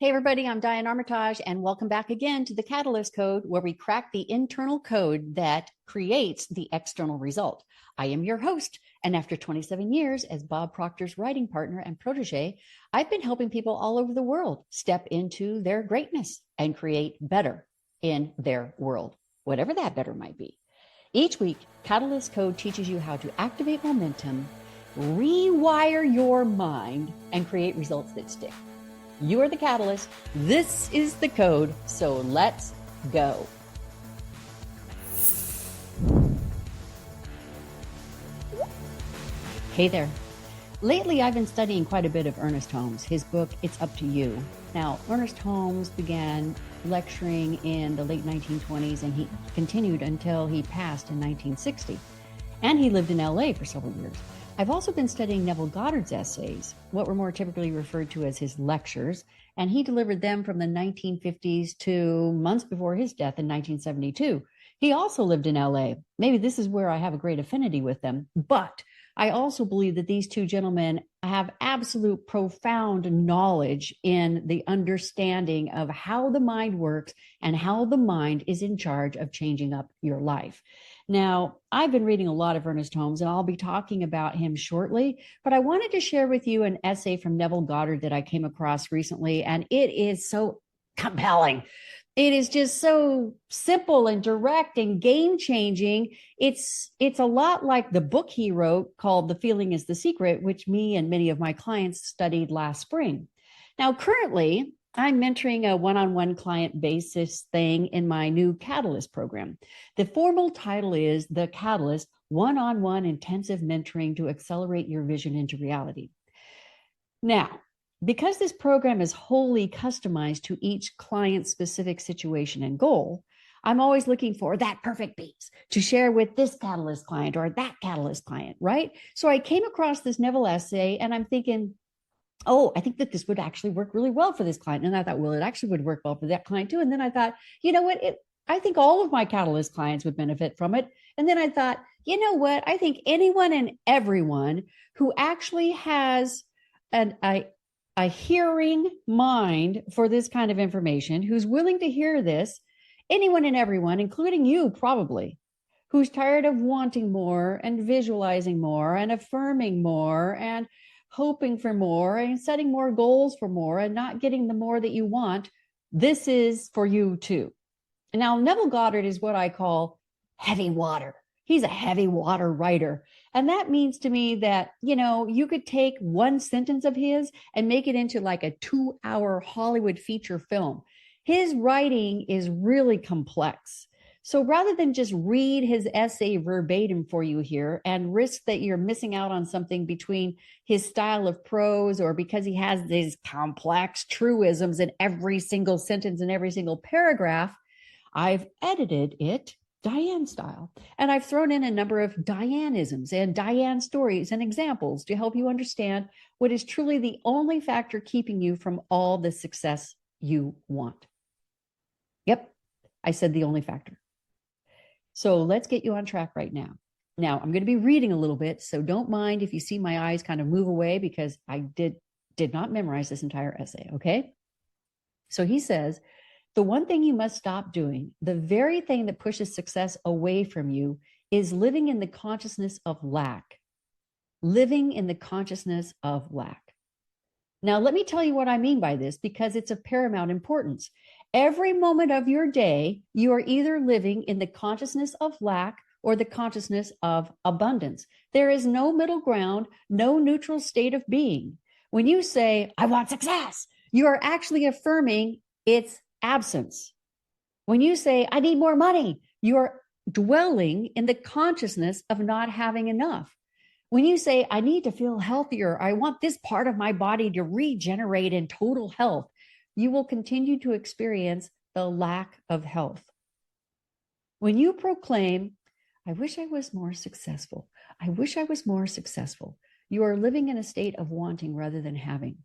Hey, everybody, I'm Diane Armitage, and welcome back again to the Catalyst Code, where we crack the internal code that creates the external result. I am your host, and after 27 years as Bob Proctor's writing partner and protege, I've been helping people all over the world step into their greatness and create better in their world, whatever that better might be. Each week, Catalyst Code teaches you how to activate momentum, rewire your mind, and create results that stick. You are the catalyst. This is the code. So let's go. Hey there. Lately, I've been studying quite a bit of Ernest Holmes, his book, It's Up to You. Now, Ernest Holmes began lecturing in the late 1920s, and he continued until he passed in 1960. And he lived in LA for several years. I've also been studying Neville Goddard's essays, what were more typically referred to as his lectures, and he delivered them from the 1950s to months before his death in 1972. He also lived in LA. Maybe this is where I have a great affinity with them, but I also believe that these two gentlemen have absolute profound knowledge in the understanding of how the mind works and how the mind is in charge of changing up your life. Now, I've been reading a lot of Ernest Holmes, and I'll be talking about him shortly, but I wanted to share with you an essay from Neville Goddard that I came across recently, and it is so compelling. It is just so simple and direct and game-changing. It's a lot like the book he wrote called The Feeling is the Secret, which me and many of my clients studied last spring. Now, currently, I'm mentoring a one-on-one client basis thing in my new Catalyst program. The formal title is The Catalyst, One-on-One Intensive Mentoring to Accelerate Your Vision into Reality. Now, because this program is wholly customized to each client's specific situation and goal, I'm always looking for that perfect piece to share with this Catalyst client or that Catalyst client, right? So I came across this Neville essay, and I'm thinking, oh, I think that this would actually work really well for this client. And I thought, well, it actually would work well for that client too. And then I thought, you know what? I think all of my Catalyst clients would benefit from it. And then I thought, you know what? I think anyone and everyone who actually has a hearing mind for this kind of information, who's willing to hear this, anyone and everyone, including you probably, who's tired of wanting more and visualizing more and affirming more and hoping for more and setting more goals for more and not getting the more that you want, this is for you too. Now, Neville Goddard is what I call heavy water. He's a heavy water writer. And that means to me that, you could take one sentence of his and make it into like a 2-hour Hollywood feature film. His writing is really complex. So rather than just read his essay verbatim for you here and risk that you're missing out on something between his style of prose or because he has these complex truisms in every single sentence and every single paragraph, I've edited it Diane style. And I've thrown in a number of Dianeisms and Diane stories and examples to help you understand what is truly the only factor keeping you from all the success you want. Yep, I said the only factor. So let's get you on track right now. Now, I'm going to be reading a little bit, so don't mind if you see my eyes kind of move away because I did not memorize this entire essay, okay? So he says, the one thing you must stop doing, the very thing that pushes success away from you, is living in the consciousness of lack. Living in the consciousness of lack. Now, let me tell you what I mean by this because it's of paramount importance. Every moment of your day, you are either living in the consciousness of lack or the consciousness of abundance. There is no middle ground, no neutral state of being. When you say, I want success, you are actually affirming its absence. When you say, I need more money, you are dwelling in the consciousness of not having enough. When you say, I need to feel healthier, I want this part of my body to regenerate in total health, you will continue to experience the lack of health. When you proclaim, I wish I was more successful, I wish I was more successful, you are living in a state of wanting rather than having.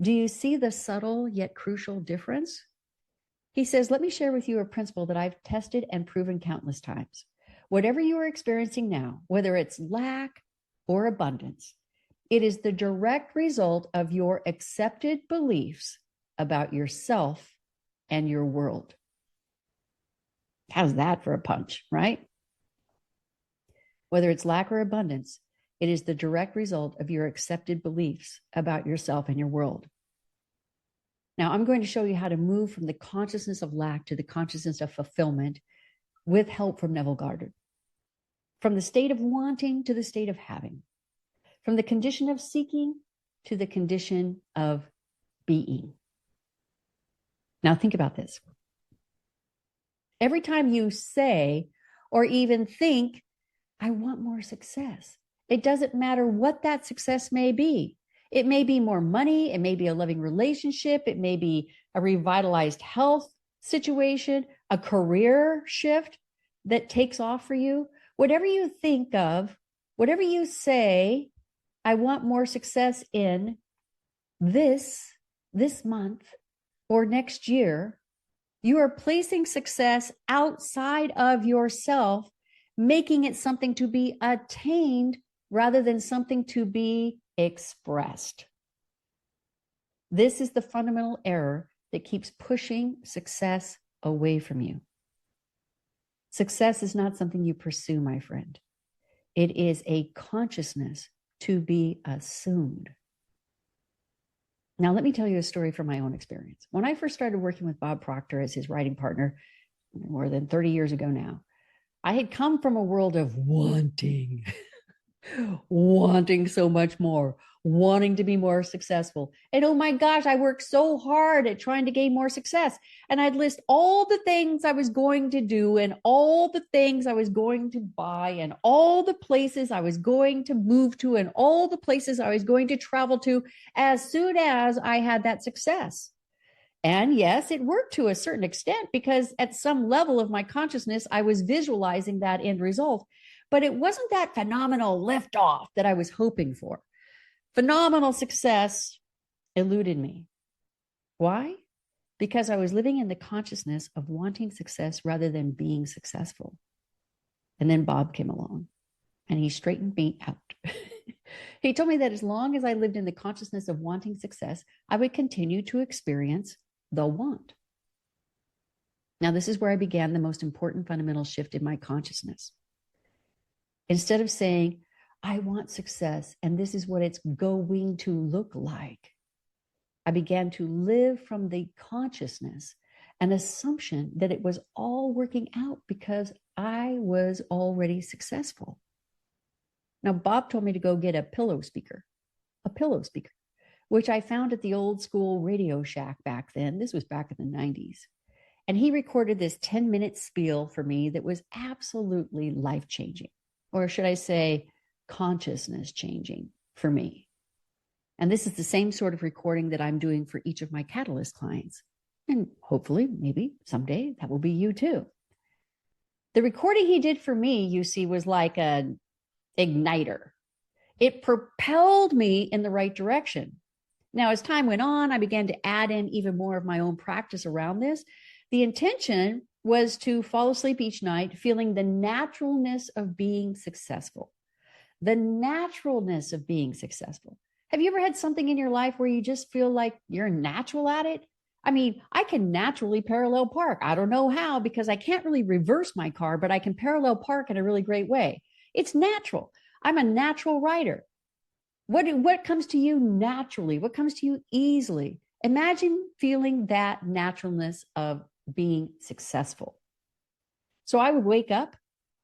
Do you see the subtle yet crucial difference? He says, let me share with you a principle that I've tested and proven countless times. Whatever you are experiencing now, whether it's lack or abundance, it is the direct result of your accepted beliefs about yourself and your world. How's that for a punch, right? Whether it's lack or abundance, it is the direct result of your accepted beliefs about yourself and your world. Now, I'm going to show you how to move from the consciousness of lack to the consciousness of fulfillment with help from Neville Goddard. From the state of wanting to the state of having. From the condition of seeking to the condition of being. Now, think about this. Every time you say or even think, I want more success, it doesn't matter what that success may be. It may be more money. It may be a loving relationship. It may be a revitalized health situation, a career shift that takes off for you. Whatever you think of, whatever you say, I want more success in this month or next year, you are placing success outside of yourself, making it something to be attained rather than something to be expressed. This is the fundamental error that keeps pushing success away from you. Success is not something you pursue, my friend. It is a consciousness to be assumed. Now, let me tell you a story from my own experience. When I first started working with Bob Proctor as his writing partner, more than 30 years ago now, I had come from a world of wanting, wanting so much more, wanting to be more successful. And oh my gosh, I worked so hard at trying to gain more success. And I'd list all the things I was going to do and all the things I was going to buy and all the places I was going to move to and all the places I was going to travel to as soon as I had that success. And yes, it worked to a certain extent because at some level of my consciousness, I was visualizing that end result, but it wasn't that phenomenal liftoff that I was hoping for. Phenomenal success eluded me. Why? Because I was living in the consciousness of wanting success rather than being successful. And then Bob came along and he straightened me out. He told me that as long as I lived in the consciousness of wanting success, I would continue to experience the want. Now, this is where I began the most important fundamental shift in my consciousness. Instead of saying, I want success, and this is what it's going to look like, I began to live from the consciousness, an assumption that it was all working out because I was already successful. Now, Bob told me to go get a pillow speaker, which I found at the old school Radio Shack back then. This was back in the 90s. And he recorded this 10-minute spiel for me that was absolutely life-changing, or should I say, consciousness changing for me. And this is the same sort of recording that I'm doing for each of my Catalyst clients. And hopefully, maybe someday that will be you too. The recording he did for me, you see, was like an igniter. It propelled me in the right direction. Now, as time went on, I began to add in even more of my own practice around this. The intention was to fall asleep each night feeling the naturalness of being successful. The naturalness of being successful. Have you ever had something in your life where you just feel like you're natural at it? I mean, I can naturally parallel park. I don't know how because I can't really reverse my car, but I can parallel park in a really great way. It's natural. I'm a natural writer. What comes to you naturally? What comes to you easily? Imagine feeling that naturalness of being successful. So I would wake up,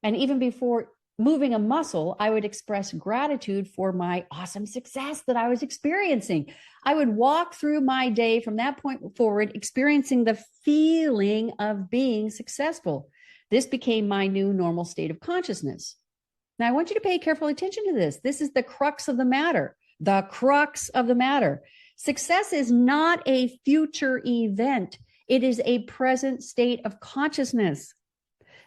and even before moving a muscle, I would express gratitude for my awesome success that I was experiencing. I would walk through my day from that point forward, experiencing the feeling of being successful. This became my new normal state of consciousness. Now, I want you to pay careful attention to this. This is the crux of the matter. The crux of the matter. Success is not a future event. It is a present state of consciousness.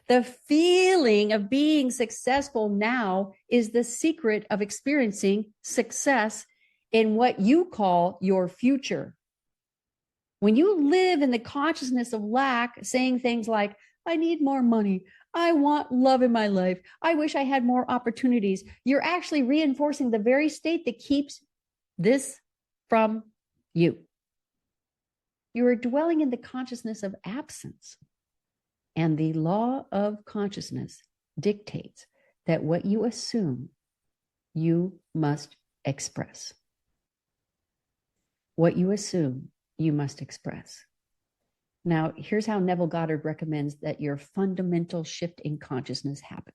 The feeling of being successful now is the secret of experiencing success in what you call your future. When you live in the consciousness of lack, saying things like, I need more money, I want love in my life, I wish I had more opportunities, you're actually reinforcing the very state that keeps this from you. You are dwelling in the consciousness of absence. And the law of consciousness dictates that what you assume, you must express. What you assume, you must express. Now, here's how Neville Goddard recommends that your fundamental shift in consciousness happen.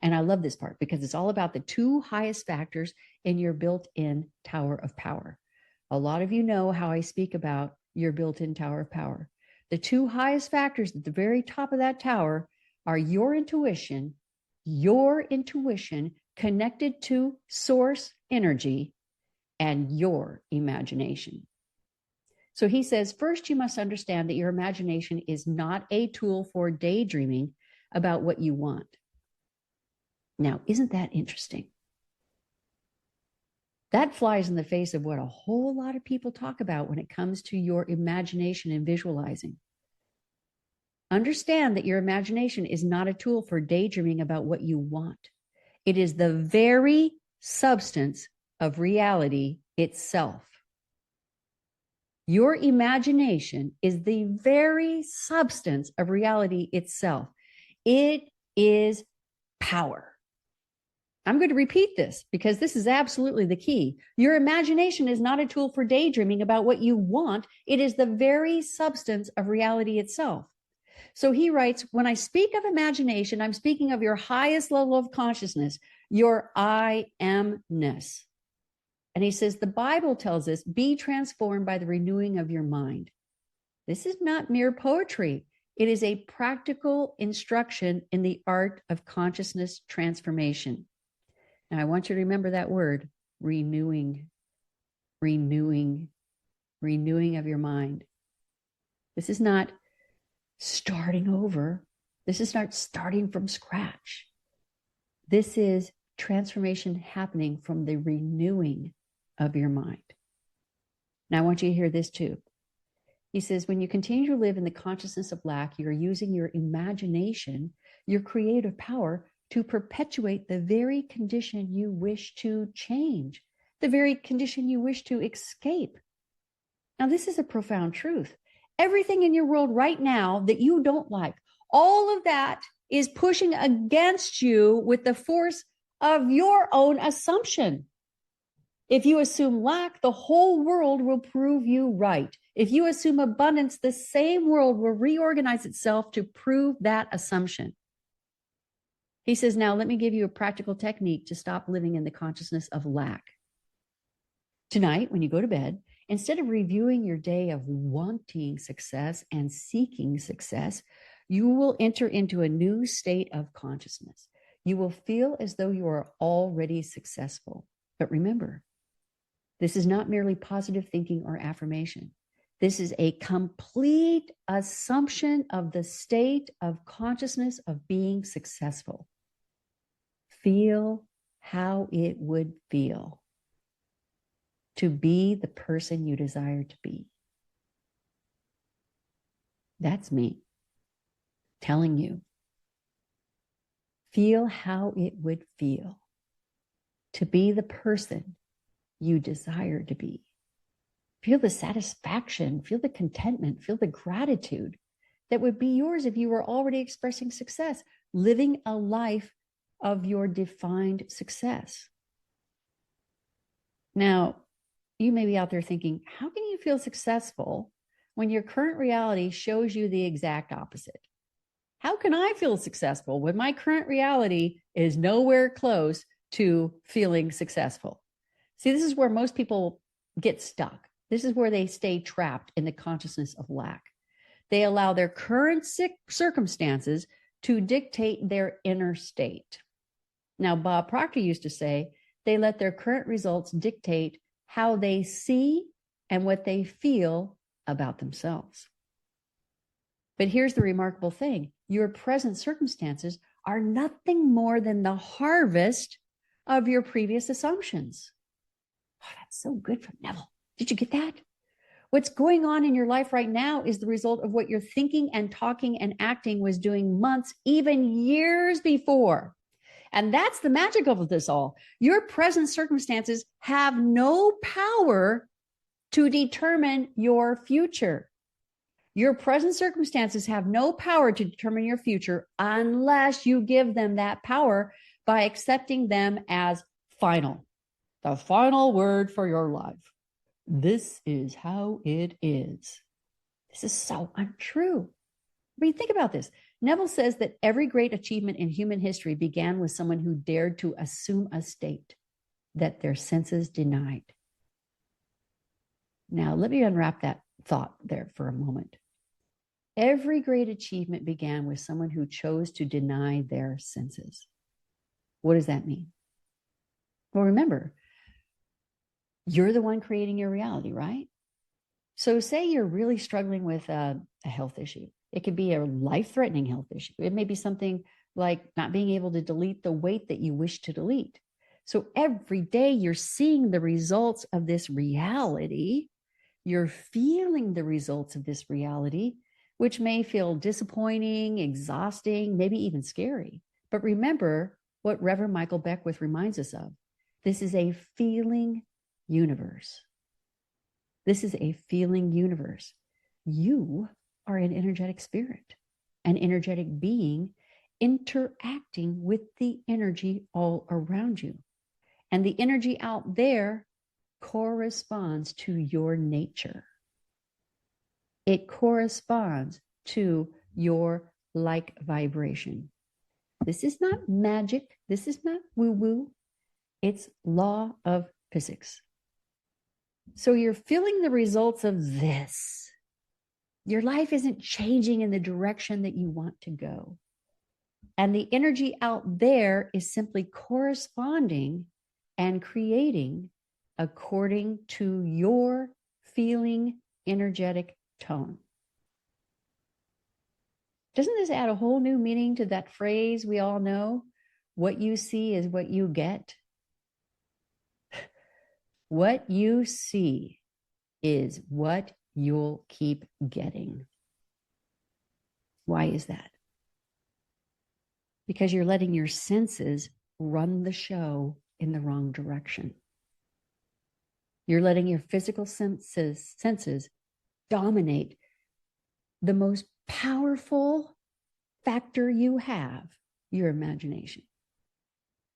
And I love this part because it's all about the two highest factors in your built-in tower of power. A lot of you know how I speak about your built-in tower of power. The two highest factors at the very top of that tower are your intuition connected to source energy, and your imagination. So he says, first, you must understand that your imagination is not a tool for daydreaming about what you want. Now, isn't that interesting? That flies in the face of what a whole lot of people talk about when it comes to your imagination and visualizing. Understand that your imagination is not a tool for daydreaming about what you want. It is the very substance of reality itself. Your imagination is the very substance of reality itself. It is power. I'm going to repeat this because this is absolutely the key. Your imagination is not a tool for daydreaming about what you want. It is the very substance of reality itself. So he writes, when I speak of imagination, I'm speaking of your highest level of consciousness, your I amness. And he says, the Bible tells us, be transformed by the renewing of your mind. This is not mere poetry. It is a practical instruction in the art of consciousness transformation. Now, I want you to remember that word, renewing of your mind. This is not starting over. This is not starting from scratch. This is transformation happening from the renewing of your mind. Now, I want you to hear this too. He says, when you continue to live in the consciousness of lack, you're using your imagination, your creative power, to perpetuate the very condition you wish to change, the very condition you wish to escape. Now, this is a profound truth. Everything in your world right now that you don't like, all of that is pushing against you with the force of your own assumption. If you assume lack, the whole world will prove you right. If you assume abundance, the same world will reorganize itself to prove that assumption. He says, now let me give you a practical technique to stop living in the consciousness of lack. Tonight, when you go to bed, instead of reviewing your day of wanting success and seeking success, you will enter into a new state of consciousness. You will feel as though you are already successful. But remember, this is not merely positive thinking or affirmation. This is a complete assumption of the state of consciousness of being successful. Feel how it would feel to be the person you desire to be. That's me telling you. Feel how it would feel to be the person you desire to be. Feel the satisfaction, feel the contentment, feel the gratitude that would be yours if you were already expressing success, living a life of your defined success. Now, you may be out there thinking, how can you feel successful when your current reality shows you the exact opposite? How can I feel successful when my current reality is nowhere close to feeling successful? See, this is where most people get stuck. This is where they stay trapped in the consciousness of lack. They allow their current circumstances to dictate their inner state. Now, Bob Proctor used to say, they let their current results dictate how they see and what they feel about themselves. But here's the remarkable thing. Your present circumstances are nothing more than the harvest of your previous assumptions. Oh, that's so good from Neville. Did you get that? What's going on in your life right now is the result of what your thinking and talking and acting was doing months, even years before. And that's the magic of this all. Your present circumstances have no power to determine your future. Your present circumstances have no power to determine your future unless you give them that power by accepting them as final, the final word for your life. This is how it is. This is so untrue. I mean, think about this. Neville says that every great achievement in human history began with someone who dared to assume a state that their senses denied. Now, let me unwrap that thought there for a moment. Every great achievement began with someone who chose to deny their senses. What does that mean? Well, remember, you're the one creating your reality, right? So say you're really struggling with a health issue. It could be a life-threatening health issue. It may be something like not being able to delete the weight that you wish to delete. So every day you're seeing the results of this reality. You're feeling the results of this reality, which may feel disappointing, exhausting, maybe even scary. But remember what Reverend Michael Beckwith reminds us of. This is a feeling universe. This is a feeling universe. You are an energetic spirit, an energetic being interacting with the energy all around you. And the energy out there corresponds to your nature. It corresponds to your like vibration. This is not magic. This is not woo-woo. It's law of physics. So you're feeling the results of this. Your life isn't changing in the direction that you want to go. And the energy out there is simply corresponding and creating according to your feeling energetic tone. Doesn't this add a whole new meaning to that phrase we all know? What you see is what you get. What you see is what you'll keep getting. Why is that? Because you're letting your senses run the show in the wrong direction. You're letting your physical senses dominate the most powerful factor you have, your imagination.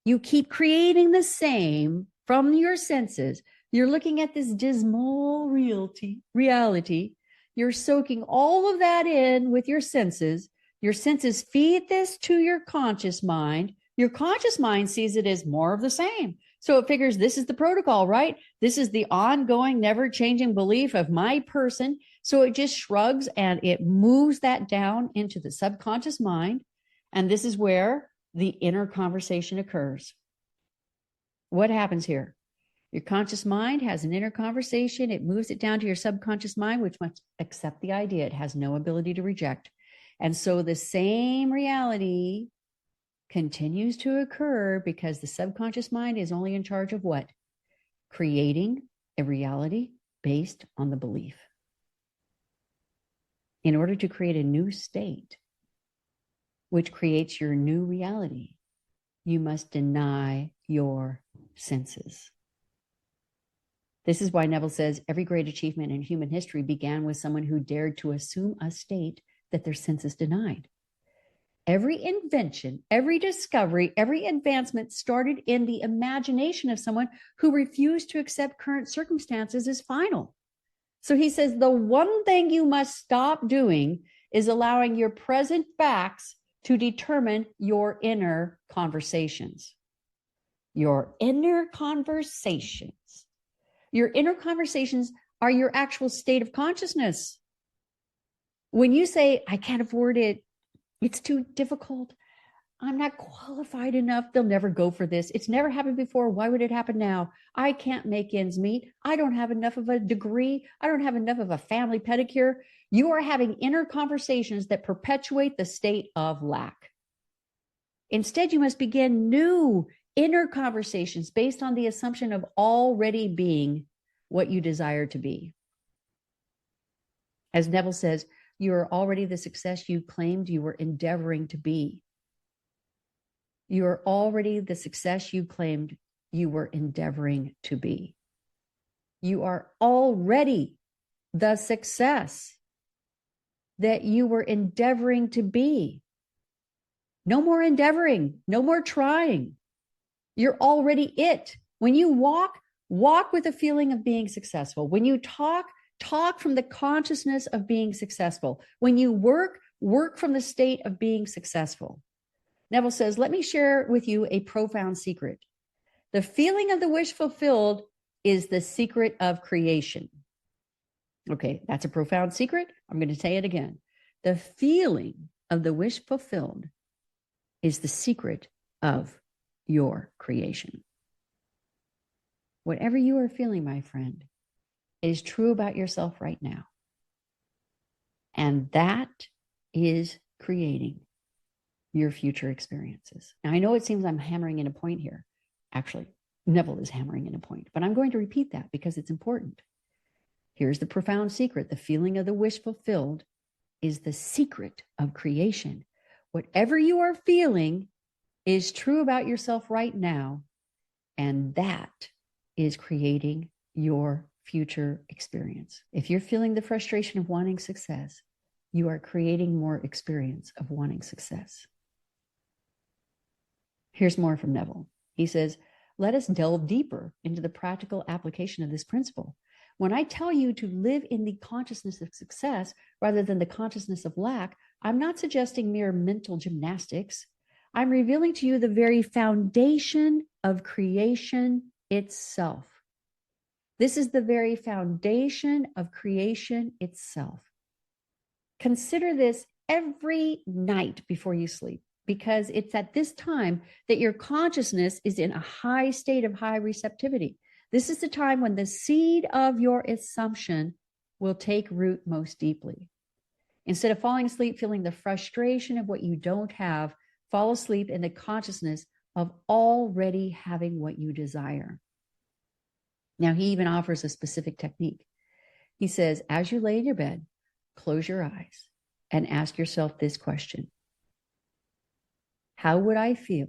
You keep creating the same from your senses. You're looking at this dismal reality. You're soaking all of that in with your senses. Your senses feed this to your conscious mind. Your conscious mind sees it as more of the same. So it figures this is the protocol, right? This is the ongoing, never-changing belief of my person. So it just shrugs and it moves that down into the subconscious mind. And this is where the inner conversation occurs. What happens here? Your conscious mind has an inner conversation. It moves it down to your subconscious mind, which must accept the idea. It has no ability to reject. And so the same reality continues to occur because the subconscious mind is only in charge of what? Creating a reality based on the belief. In order to create a new state, which creates your new reality, you must deny your senses. This is why Neville says every great achievement in human history began with someone who dared to assume a state that their senses denied. Every invention, every discovery, every advancement started in the imagination of someone who refused to accept current circumstances as final. So he says the one thing you must stop doing is allowing your present facts to determine your inner conversations. Your inner conversations. Your inner conversations are your actual state of consciousness. When you say, I can't afford it, it's too difficult, I'm not qualified enough, they'll never go for this, it's never happened before, why would it happen now? I can't make ends meet, I don't have enough of a degree, I don't have enough of a family pedicure. You are having inner conversations that perpetuate the state of lack. Instead, you must begin new inner conversations based on the assumption of already being what you desire to be. As Neville says, you are already the success you claimed you were endeavoring to be. You are already the success you claimed you were endeavoring to be. You are already the success. that you were endeavoring to be. No more endeavoring, no more trying. You're already it. When you walk with a feeling of being successful. When you talk from the consciousness of being successful. When you work from the state of being successful. Neville says, let me share with you a profound secret. The feeling of the wish fulfilled is the secret of creation. Okay, that's a profound secret. I'm going to say it again. The feeling of the wish fulfilled is the secret of your creation. Whatever you are feeling, my friend, is true about yourself right now. And that is creating your future experiences. Now, I know it seems I'm hammering in a point here. Actually, Neville is hammering in a point, but I'm going to repeat that because it's important. Here's the profound secret. The feeling of the wish fulfilled is the secret of creation. Whatever you are feeling is true about yourself right now, and that is creating your future experience. If you're feeling the frustration of wanting success, you are creating more experience of wanting success. Here's more from Neville. He says, let us delve deeper into the practical application of this principle. When I tell you to live in the consciousness of success rather than the consciousness of lack, I'm not suggesting mere mental gymnastics. I'm revealing to you the very foundation of creation itself. This is the very foundation of creation itself. Consider this every night before you sleep, because it's at this time that your consciousness is in a high state of high receptivity. This is the time when the seed of your assumption will take root most deeply. Instead of falling asleep feeling the frustration of what you don't have, fall asleep in the consciousness of already having what you desire. Now, he even offers a specific technique. He says, as you lay in your bed, close your eyes and ask yourself this question. How would I feel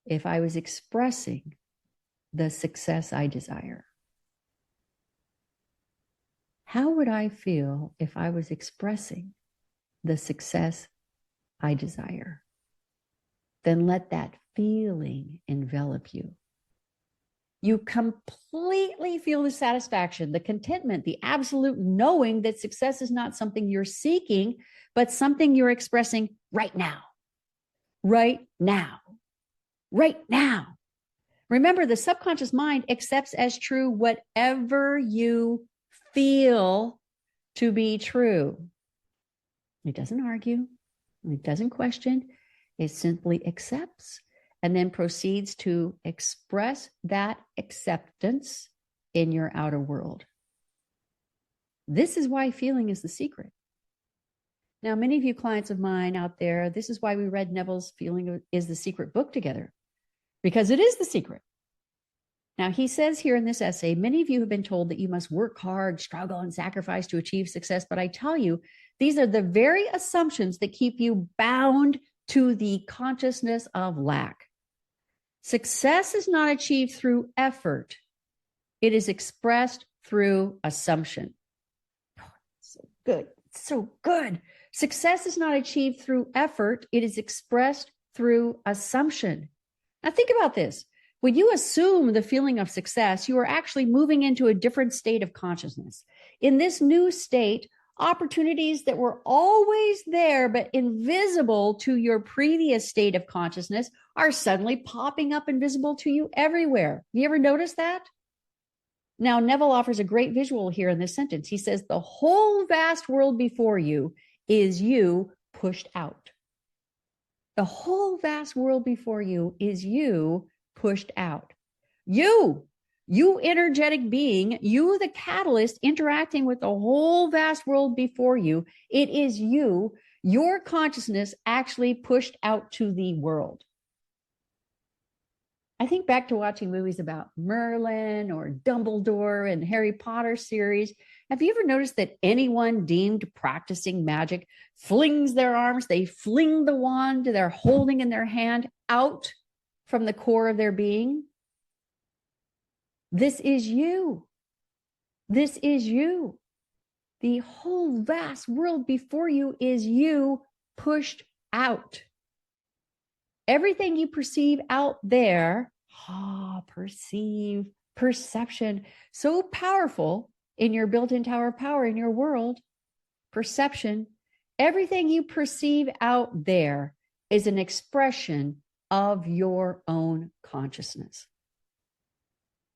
if I was expressing the success I desire? How would I feel if I was expressing the success I desire? Then let that feeling envelop you. You completely feel the satisfaction, the contentment, the absolute knowing that success is not something you're seeking, but something you're expressing right now. Right now. Right now. Remember, the subconscious mind accepts as true whatever you feel to be true. It doesn't argue. It doesn't question. It simply accepts and then proceeds to express that acceptance in your outer world. This is why feeling is the secret. Now, many of you clients of mine out there, this is why we read Neville's Feeling is the Secret book together, because it is the secret. Now, he says here in this essay, many of you have been told that you must work hard, struggle, and sacrifice to achieve success. But I tell you, these are the very assumptions that keep you bound to the consciousness of lack. Success is not achieved through effort. It is expressed through assumption. Oh, so good. So good. Success is not achieved through effort. It is expressed through assumption. Now think about this. When you assume the feeling of success, you are actually moving into a different state of consciousness. In this new state, opportunities that were always there but invisible to your previous state of consciousness are suddenly popping up and visible to you everywhere. You ever notice that? Now, Neville offers a great visual here in this sentence. He says, the whole vast world before you is you pushed out. The whole vast world before you is you pushed out. You energetic being, you the catalyst interacting with the whole vast world before you. It is you, your consciousness actually pushed out to the world. I think back to watching movies about Merlin or Dumbledore and Harry Potter series. Have you ever noticed that anyone deemed practicing magic flings their arms, they fling the wand they're holding in their hand out from the core of their being? This is you. This is you. The whole vast world before you is you pushed out. Everything you perceive out there, perception, so powerful in your built-in tower of power in your world, perception, everything you perceive out there is an expression of your own consciousness.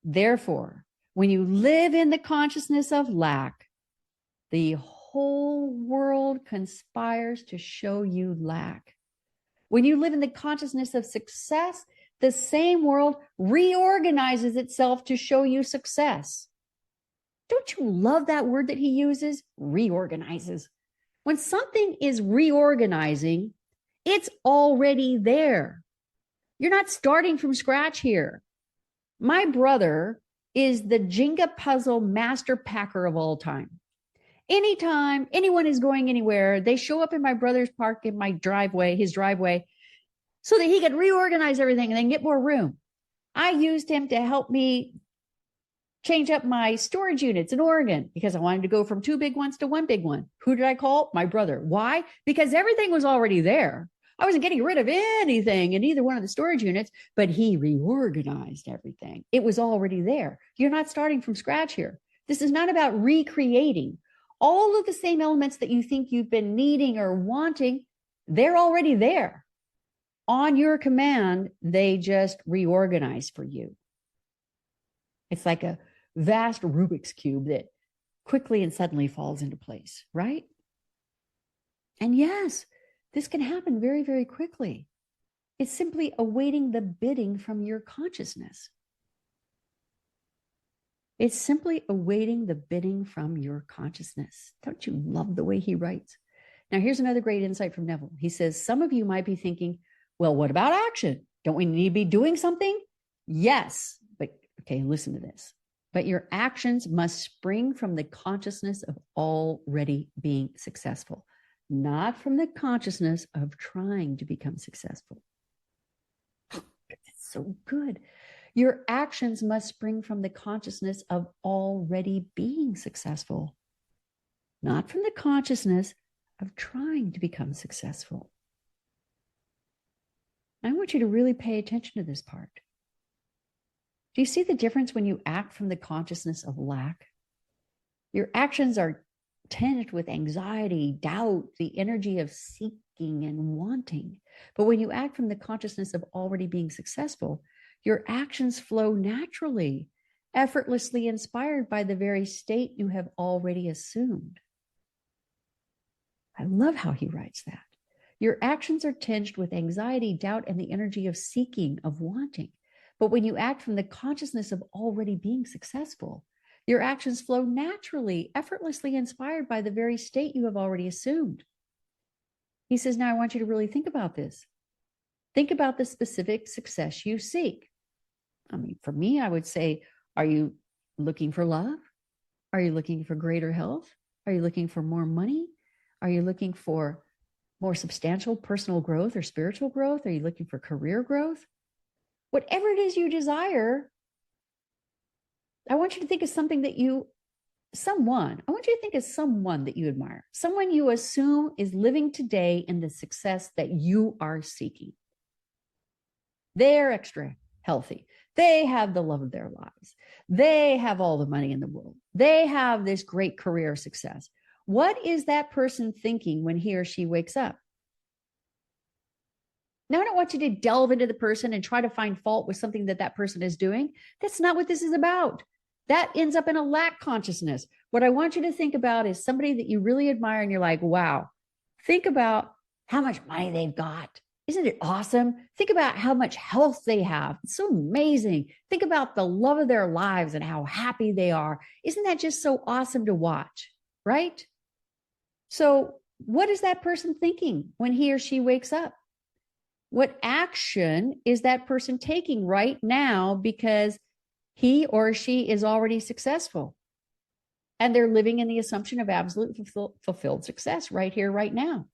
Therefore, when you live in the consciousness of lack, the whole world conspires to show you lack. When you live in the consciousness of success, the same world reorganizes itself to show you success. Don't you love that word that he uses? Reorganizes. When something is reorganizing, it's already there. You're not starting from scratch here. My brother is the Jenga puzzle master packer of all time. Anytime anyone is going anywhere, they show up in my brother's park in my driveway, his driveway, so that he could reorganize everything and then get more room. I used him to help me change up my storage units in Oregon because I wanted to go from 2 big ones to 1 big one. Who did I call? My brother. Why? Because everything was already there. I wasn't getting rid of anything in either one of the storage units, but he reorganized everything. It was already there. You're not starting from scratch here. This is not about recreating. All of the same elements that you think you've been needing or wanting, they're already there. On your command, they just reorganize for you. It's like a vast Rubik's Cube that quickly and suddenly falls into place, right? And yes, this can happen very, very quickly. It's simply awaiting the bidding from your consciousness. It's simply awaiting the bidding from your consciousness. Don't you love the way he writes? Now, here's another great insight from Neville. He says, some of you might be thinking, well, what about action? Don't we need to be doing something? Yes, but okay, listen to this. But your actions must spring from the consciousness of already being successful, not from the consciousness of trying to become successful. That's so good. Your actions must spring from the consciousness of already being successful, not from the consciousness of trying to become successful. I want you to really pay attention to this part. Do you see the difference when you act from the consciousness of lack? Your actions are tinged with anxiety, doubt, the energy of seeking and wanting. But when you act from the consciousness of already being successful, your actions flow naturally, effortlessly inspired by the very state you have already assumed. I love how he writes that. Your actions are tinged with anxiety, doubt, and the energy of seeking, of wanting. But when you act from the consciousness of already being successful, your actions flow naturally, effortlessly inspired by the very state you have already assumed. He says, now I want you to really think about this. Think about the specific success you seek. I mean, for me, I would say, are you looking for love? Are you looking for greater health? Are you looking for more money? Are you looking for more substantial personal growth or spiritual growth? Are you looking for career growth? Whatever it is you desire, I want you to think of something that I want you to think of someone that you admire, someone you assume is living today in the success that you are seeking. They're extra healthy. They have the love of their lives. They have all the money in the world. They have this great career success. What is that person thinking when he or she wakes up? Now, I don't want you to delve into the person and try to find fault with something that person is doing. That's not what this is about. That ends up in a lack consciousness. What I want you to think about is somebody that you really admire and you're like, wow, think about how much money they've got. Isn't it awesome? Think about how much health they have. It's so amazing. Think about the love of their lives and how happy they are. Isn't that just so awesome to watch, right? So what is that person thinking when he or she wakes up? What action is that person taking right now because he or she is already successful? And they're living in the assumption of absolute fulfilled success right here, right now.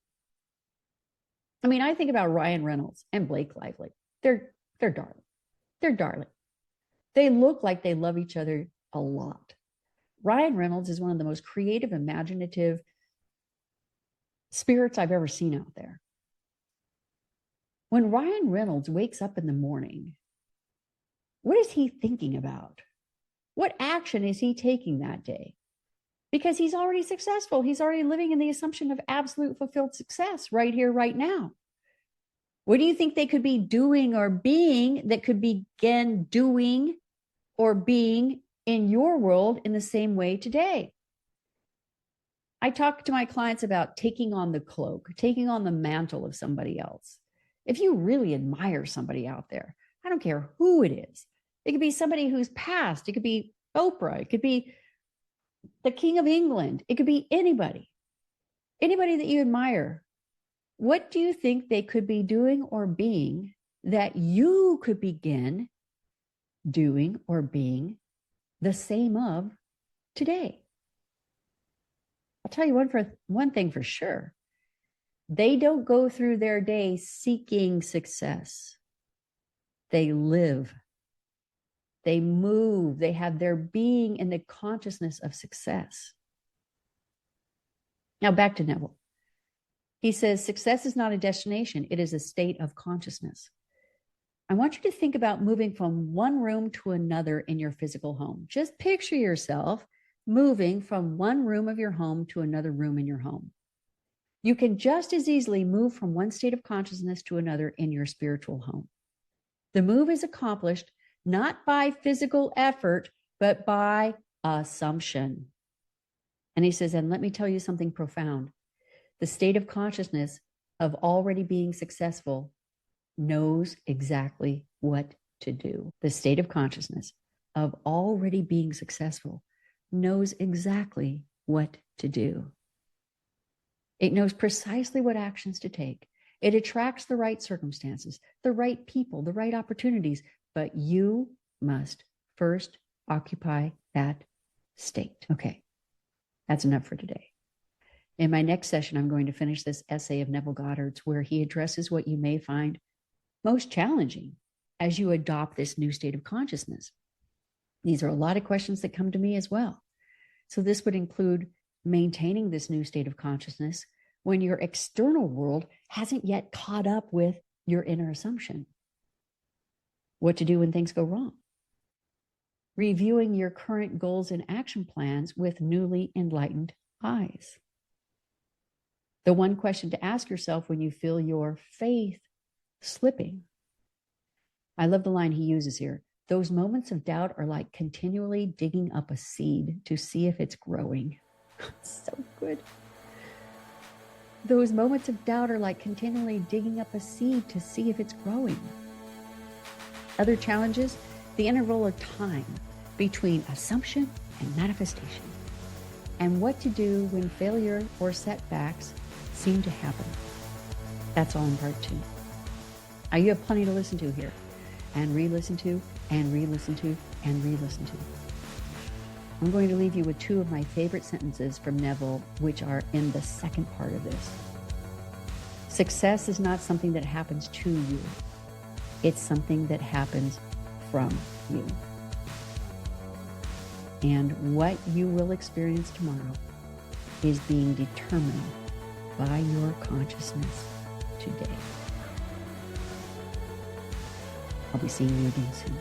I mean, I think about Ryan Reynolds and Blake Lively. They're darling. They're darling. They look like they love each other a lot. Ryan Reynolds is one of the most creative, imaginative spirits I've ever seen out there. When Ryan Reynolds wakes up in the morning, what is he thinking about? What action is he taking that day? Because he's already successful. He's already living in the assumption of absolute fulfilled success right here, right now. What do you think they could be doing or being that could begin doing or being in your world in the same way today? I talk to my clients about taking on the cloak, taking on the mantle of somebody else. If you really admire somebody out there, I don't care who it is. It could be somebody who's passed. It could be Oprah. It could be the King of England. It could be anybody that you admire. What do you think they could be doing or being that you could begin doing or being the same of today? I'll tell you one thing for sure. They don't go through their day seeking success. They live. They move. They have their being in the consciousness of success. Now back to Neville. He says, success is not a destination. It is a state of consciousness. I want you to think about moving from one room to another in your physical home. Just picture yourself moving from one room of your home to another room in your home. You can just as easily move from one state of consciousness to another in your spiritual home. The move is accomplished not by physical effort, but by assumption. And he says, and let me tell you something profound. The state of consciousness of already being successful knows exactly what to do. The state of consciousness of already being successful knows exactly what to do. It knows precisely what actions to take. It attracts the right circumstances, the right people, the right opportunities, but you must first occupy that state. Okay, that's enough for today. In my next session, I'm going to finish this essay of Neville Goddard's where he addresses what you may find most challenging as you adopt this new state of consciousness. These are a lot of questions that come to me as well. So this would include maintaining this new state of consciousness when your external world hasn't yet caught up with your inner assumption. What to do when things go wrong. Reviewing your current goals and action plans with newly enlightened eyes. The one question to ask yourself when you feel your faith slipping. I love the line he uses here. Those moments of doubt are like continually digging up a seed to see if it's growing. So good. Those moments of doubt are like continually digging up a seed to see if it's growing. Other challenges, the interval of time between assumption and manifestation, and what to do when failure or setbacks seem to happen. That's all in part 2. Now you have plenty to listen to here, and re-listen to, and re-listen to, and re-listen to. I'm going to leave you with 2 of my favorite sentences from Neville, which are in the second part of this. Success is not something that happens to you. It's something that happens from you. And what you will experience tomorrow is being determined by your consciousness today. I'll be seeing you again soon.